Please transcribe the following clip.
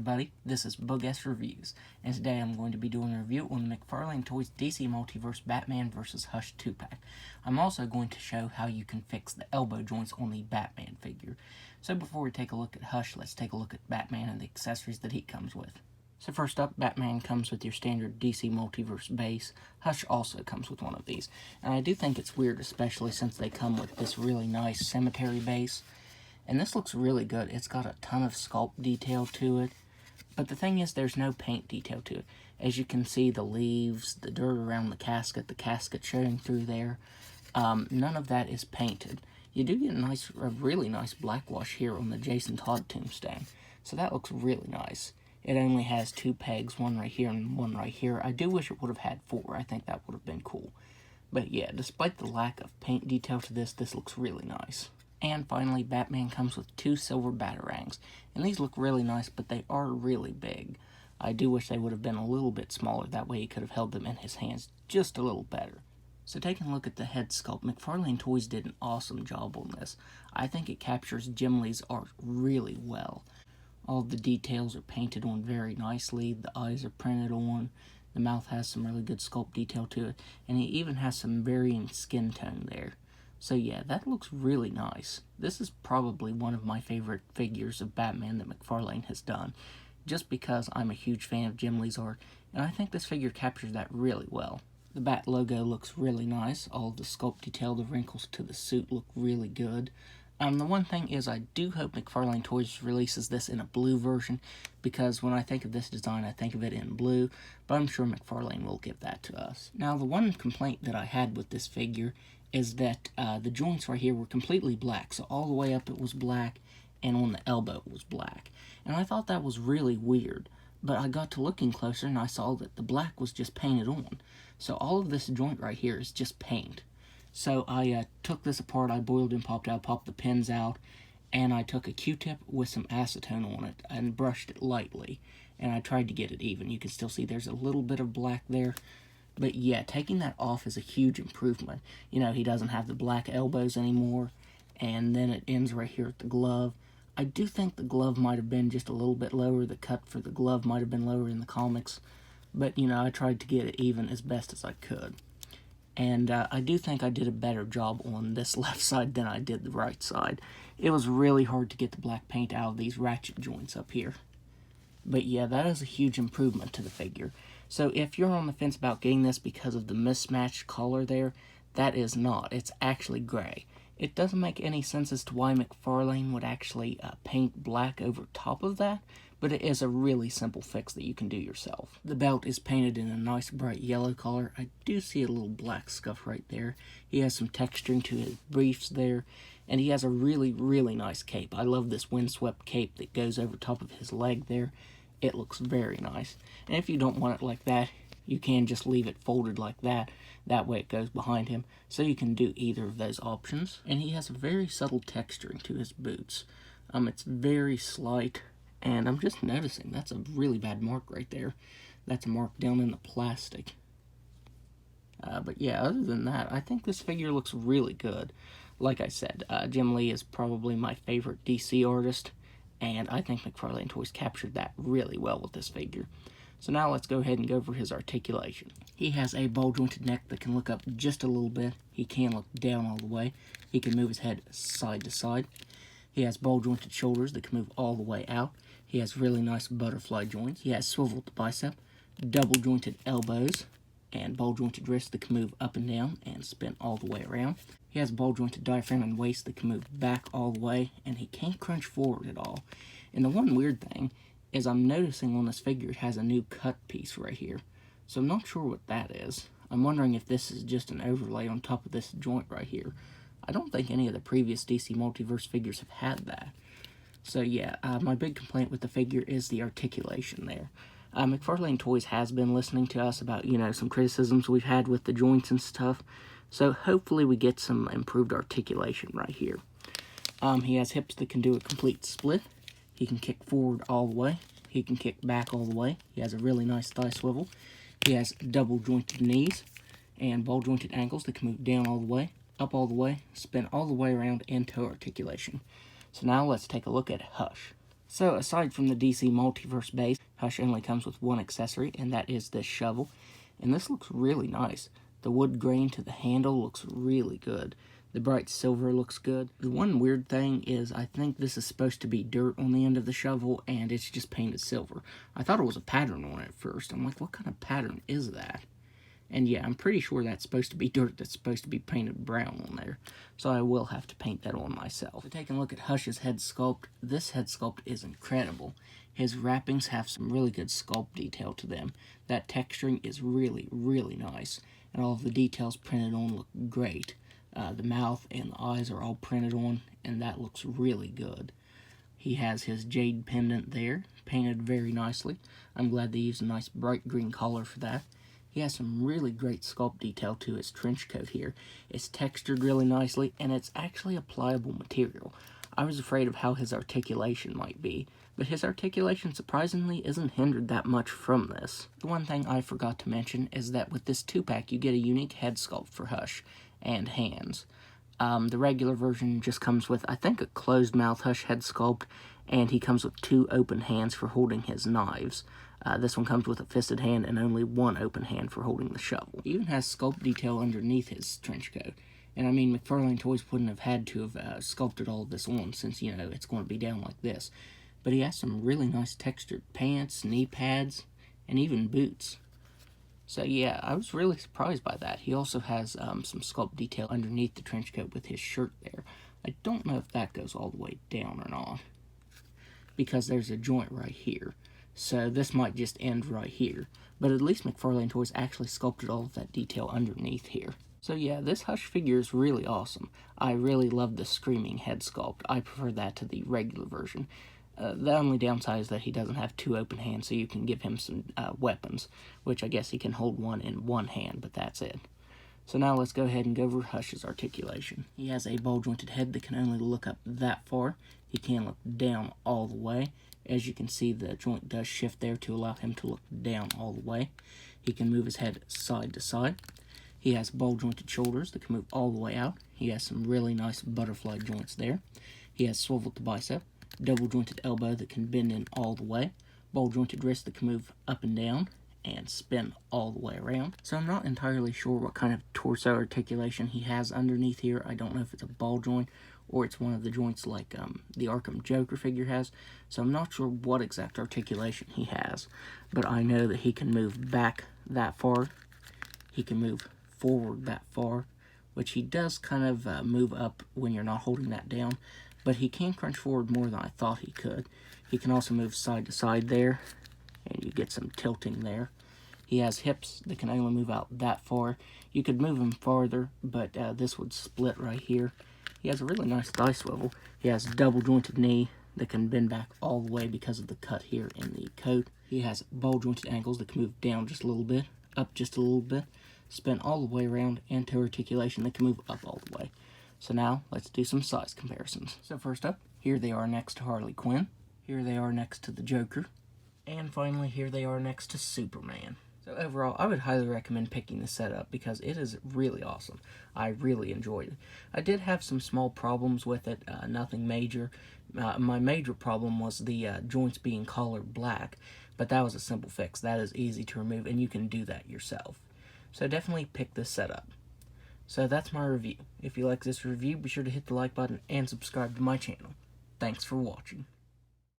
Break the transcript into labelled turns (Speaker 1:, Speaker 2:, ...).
Speaker 1: everybody, this is Bug-S Reviews, and today I'm going to be doing a review on the McFarlane Toys DC Multiverse Batman vs. Hush 2-pack. I'm also going to show how you can fix the elbow joints on the Batman figure. So before we take a look at Hush, let's take a look at Batman and the accessories that he comes with. So first up, Batman comes with your standard DC Multiverse base. Hush also comes with one of these, and I do think it's weird, especially since they come with this really nice cemetery base. And this looks really good. It's got a ton of sculpt detail to it. But the thing is, there's no paint detail to it. As you can see, the leaves, the dirt around the casket showing through there. None of that is painted. You do get a really nice black wash here on the Jason Todd tombstone. So that looks really nice. It only has 2 pegs, one right here and one right here. I do wish it would have had 4. I think that would have been cool. But yeah, despite the lack of paint detail to this looks really nice. And finally, Batman comes with 2 silver batarangs, and these look really nice, but they are really big. I do wish they would have been a little bit smaller, that way he could have held them in his hands just a little better. So taking a look at the head sculpt, McFarlane Toys did an awesome job on this. I think it captures Jim Lee's art really well. All the details are painted on very nicely, the eyes are printed on, the mouth has some really good sculpt detail to it, and he even has some varying skin tone there. So yeah, that looks really nice. This is probably one of my favorite figures of Batman that McFarlane has done, just because I'm a huge fan of Jim Lee's art, and I think this figure captures that really well. The Bat logo looks really nice. All of the sculpt detail, the wrinkles to the suit look really good. The one thing is, I do hope McFarlane Toys releases this in a blue version, because when I think of this design, I think of it in blue, but I'm sure McFarlane will give that to us. Now, the one complaint that I had with this figure is that the joints right here were completely black, so all the way up it was black, and on the elbow it was black. And I thought that was really weird, but I got to looking closer and I saw that the black was just painted on. So all of this joint right here is just paint. So I took this apart, I boiled and popped the pins out, and I took a Q-tip with some acetone on it and brushed it lightly, and I tried to get it even. You can still see there's a little bit of black there. But yeah, taking that off is a huge improvement. You know, he doesn't have the black elbows anymore, and then it ends right here at the glove. I do think the glove might have been just a little bit lower. The cut for the glove might have been lower in the comics, but you know, I tried to get it even as best as I could. And I do think I did a better job on this left side than I did the right side. It was really hard to get the black paint out of these ratchet joints up here. But yeah, that is a huge improvement to the figure. So if you're on the fence about getting this because of the mismatched color there, that is not. It's actually gray. It doesn't make any sense as to why McFarlane would actually paint black over top of that, but it is a really simple fix that you can do yourself. The belt is painted in a nice bright yellow color. I do see a little black scuff right there. He has some texturing to his briefs there, and he has a really, really nice cape. I love this windswept cape that goes over top of his leg there. It looks very nice. And if you don't want it like that, you can just leave it folded like that. That way it goes behind him. So you can do either of those options. And he has a very subtle texturing to his boots. It's very slight. And I'm just noticing that's a really bad mark right there. That's a mark down in the plastic. But yeah, other than that, I think this figure looks really good. Like I said, Jim Lee is probably my favorite DC artist, and I think McFarlane Toys captured that really well with this figure. So now let's go ahead and go over his articulation. He has a ball-jointed neck that can look up just a little bit. He can look down all the way. He can move his head side to side. He has ball-jointed shoulders that can move all the way out. He has really nice butterfly joints. He has swiveled bicep, double-jointed elbows, and ball-jointed wrists that can move up and down and spin all the way around. He has ball-jointed diaphragm and waist that can move back all the way, and he can't crunch forward at all. And the one weird thing is I'm noticing on this figure it has a new cut piece right here. So I'm not sure what that is. I'm wondering if this is just an overlay on top of this joint right here. I don't think any of the previous DC Multiverse figures have had that. So yeah, my big complaint with the figure is the articulation there. McFarlane Toys has been listening to us about, you know, some criticisms we've had with the joints and stuff. So hopefully we get some improved articulation right here. He has hips that can do a complete split. He can kick forward all the way. He can kick back all the way. He has a really nice thigh swivel. He has double jointed knees and ball jointed ankles that can move down all the way, up all the way, spin all the way around, and toe articulation. So now let's take a look at Hush. So aside from the DC Multiverse base, Hush only comes with one accessory, and that is this shovel. And this looks really nice. The wood grain to the handle looks really good. The bright silver looks good. The one weird thing is I think this is supposed to be dirt on the end of the shovel, and it's just painted silver. I thought it was a pattern on it at first. I'm like, what kind of pattern is that? And yeah, I'm pretty sure that's supposed to be dirt that's supposed to be painted brown on there. So I will have to paint that on myself. So taking a look at Hush's head sculpt, this head sculpt is incredible. His wrappings have some really good sculpt detail to them. That texturing is really, really nice. And all of the details printed on look great. The mouth and the eyes are all printed on, and that looks really good. He has his jade pendant there, painted very nicely. I'm glad they used a nice bright green collar for that. He has some really great sculpt detail to his trench coat here. It's textured really nicely, and it's actually a pliable material. I was afraid of how his articulation might be, but his articulation surprisingly isn't hindered that much from this. The one thing I forgot to mention is that with this 2-pack you get a unique head sculpt for Hush and hands. The regular version just comes with, I think, a closed mouth Hush head sculpt, and he comes with 2 open hands for holding his knives. This one comes with a fisted hand and only 1 open hand for holding the shovel. He even has sculpt detail underneath his trench coat. And I mean, McFarlane Toys wouldn't have had to have sculpted all of this on since, you know, it's going to be down like this. But he has some really nice textured pants, knee pads, and even boots. So yeah, I was really surprised by that. He also has some sculpt detail underneath the trench coat with his shirt there. I don't know if that goes all the way down or not, because there's a joint right here. So this might just end right here. But at least McFarlane Toys actually sculpted all of that detail underneath here. So yeah, this Hush figure is really awesome. I really love the screaming head sculpt. I prefer that to the regular version. The only downside is that he doesn't have 2 open hands, so you can give him some weapons, which I guess he can hold one in one hand, but that's it. So now let's go ahead and go over Hush's articulation. He has a ball-jointed head that can only look up that far. He can look down all the way. As you can see, the joint does shift there to allow him to look down all the way. He can move his head side to side. He has ball-jointed shoulders that can move all the way out. He has some really nice butterfly joints there. He has swivel to bicep, double-jointed elbow that can bend in all the way, ball-jointed wrist that can move up and down, and spin all the way around. So I'm not entirely sure what kind of torso articulation he has underneath here. I don't know if it's a ball joint or it's one of the joints like the Arkham Joker figure has. So I'm not sure what exact articulation he has, but I know that he can move back that far. He can move forward that far, which he does kind of move up when you're not holding that down, but he can crunch forward more than I thought he could. He can also move side to side there, and you get some tilting there. He has hips that can only move out that far. You could move him farther, but this would split right here. He has a really nice thigh swivel. He has a double jointed knee that can bend back all the way because of the cut here in the coat. He has ball jointed ankles that can move down just a little bit, up just a little bit, spin all the way around, and toe articulation that can move up all the way. So now, let's do some size comparisons. So first up, here they are next to Harley Quinn. Here they are next to the Joker. And finally, here they are next to Superman. So overall, I would highly recommend picking this set up because it is really awesome. I really enjoyed it. I did have some small problems with it, nothing major. My major problem was the joints being colored black, but that was a simple fix. That is easy to remove, and you can do that yourself. So definitely pick this set up. So that's my review. If you like this review, be sure to hit the like button and subscribe to my channel. Thanks for watching.